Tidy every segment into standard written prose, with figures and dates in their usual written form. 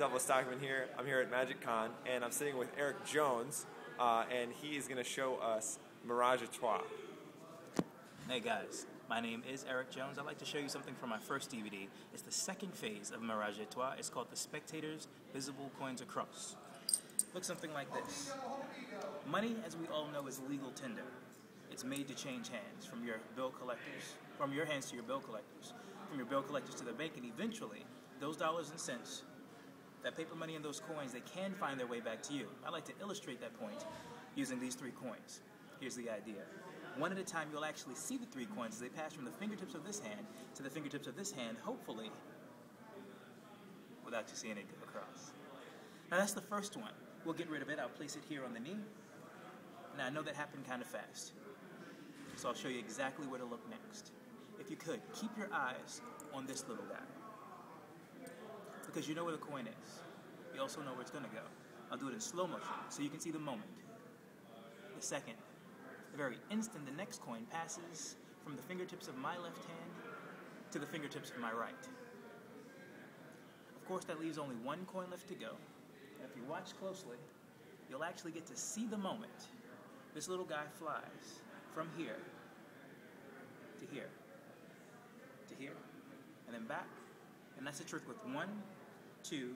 Alvo Stockman here. I'm here at MagicCon, and I'm sitting with Eric Jones, and he is going to show us Mirage à Trois. Hey guys, my name is Eric Jones. I'd like to show you something from my first DVD. It's the second phase of Mirage à Trois. It's called The Spectator's Visible Coins Across. Looks something like this. Money, as we all know, is legal tender. It's made to change hands from your bill collectors, from your hands to your bill collectors, from your bill collectors to the bank, and eventually, those dollars and cents, that paper money and those coins, they can find their way back to you. I like to illustrate that point using these three coins. Here's the idea. One at a time, you'll actually see the three coins as they pass from the fingertips of this hand to the fingertips of this hand, hopefully, without you seeing it go across. Now that's the first one. We'll get rid of it. I'll place it here on the knee. Now I know that happened kind of fast, so I'll show you exactly where to look next. If you could, keep your eyes on this little guy, because you know where the coin is. You also know where it's going to go. I'll do it in slow motion so you can see the moment. The second, the very instant the next coin passes from the fingertips of my left hand to the fingertips of my right. Of course, that leaves only one coin left to go. And if you watch closely, you'll actually get to see the moment this little guy flies from here to here to here and then back. And that's a trick with 1, 2,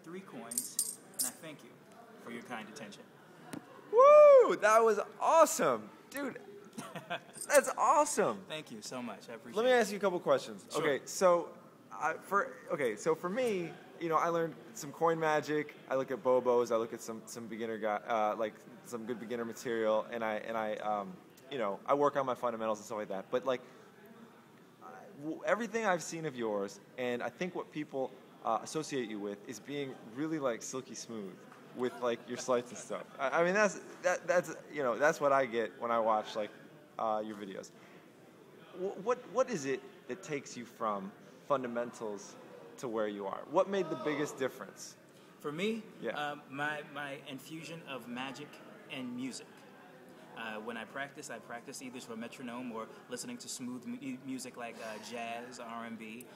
3 coins, and I thank you for your kind attention. Woo! That was awesome, dude. That's awesome. Thank you so much. I appreciate it. Let me ask you a couple questions. Sure. Okay, so for me, you know, I learned some coin magic. I look at Bobos. I look at some beginner like some good beginner material, and I you know, I work on my fundamentals and stuff like that. But like everything I've seen of yours, and I think what people associate you with is being really like silky smooth with like your slides and stuff. I mean that's you know, that's what I get when I watch like your videos. What is it that takes you from fundamentals to where you are? What made the biggest difference? For me, yeah. My infusion of magic and music. When I practice either to a metronome or listening to smooth music like jazz, R&B,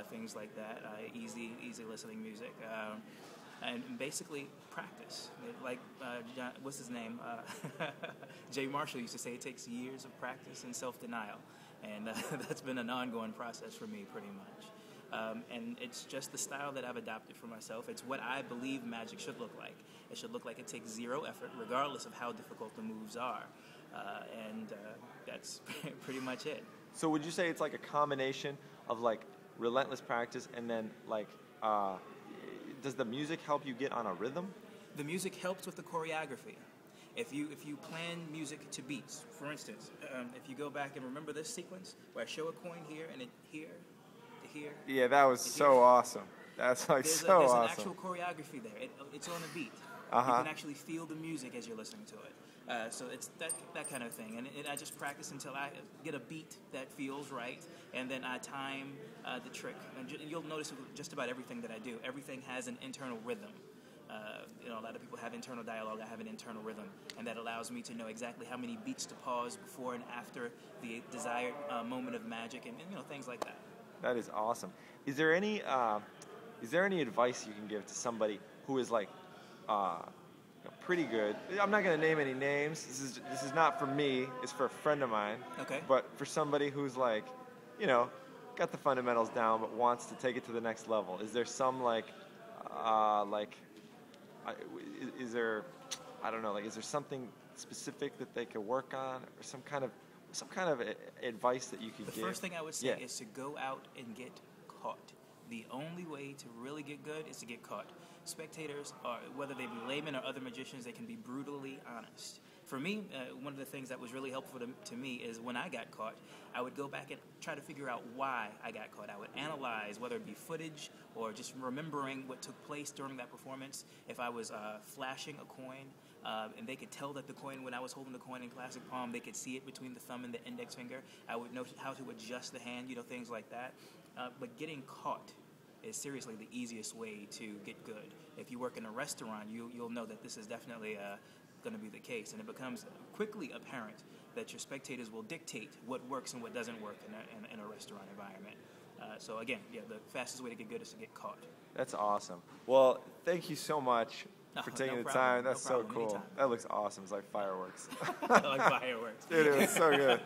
things like that, easy listening music. And basically practice. Like, what's his name? Jay Marshall used to say it takes years of practice and self-denial. And that's been an ongoing process for me pretty much. And it's just the style that I've adopted for myself. It's what I believe magic should look like. It should look like it takes zero effort, regardless of how difficult the moves are. And that's pretty much it. So would you say it's like a combination of like relentless practice and then like, does the music help you get on a rhythm? The music helps with the choreography. If you plan music to beats, for instance, if you go back and remember this sequence where I show a coin here and it here to here. Yeah, that was so awesome. That's like there's so there's awesome. There's an actual choreography there. It's on a beat. Uh-huh. You can actually feel the music as you're listening to it. So it's that kind of thing. And I just practice until I get a beat that feels right, and then I time the trick. And you'll notice with just about everything that I do, everything has an internal rhythm. You know, a lot of people have internal dialogue. I have an internal rhythm, and that allows me to know exactly how many beats to pause before and after the desired moment of magic, and you know, things like that. That is awesome. Is there any advice you can give to somebody who is like pretty good? I'm not going to name any names. This is not for me. It's for a friend of mine. Okay. But for somebody who's like, you know, got the fundamentals down but wants to take it to the next level, is there some is there, I don't know, like, is there something specific that they could work on, or some kind of advice that you could give? The first thing I would say is to go out and get caught. The only way to really get good is to get caught. Spectators, whether they be laymen or other magicians, they can be brutally honest. For me, one of the things that was really helpful to me is when I got caught, I would go back and try to figure out why I got caught. I would analyze whether it be footage or just remembering what took place during that performance. If I was flashing a coin, and they could tell that the coin, when I was holding the coin in classic palm, they could see it between the thumb and the index finger. I would know how to adjust the hand, you know, things like that. But getting caught is seriously the easiest way to get good. If you work in a restaurant, you'll know that this is definitely going to be the case, and it becomes quickly apparent that your spectators will dictate what works and what doesn't work in a restaurant environment. So again, yeah, the fastest way to get good is to get caught. That's awesome. Well, thank you so much for taking no the problem. time. That's No so problem. cool. Anytime. That looks awesome. It's like fireworks. Like fireworks. Dude, it was so good.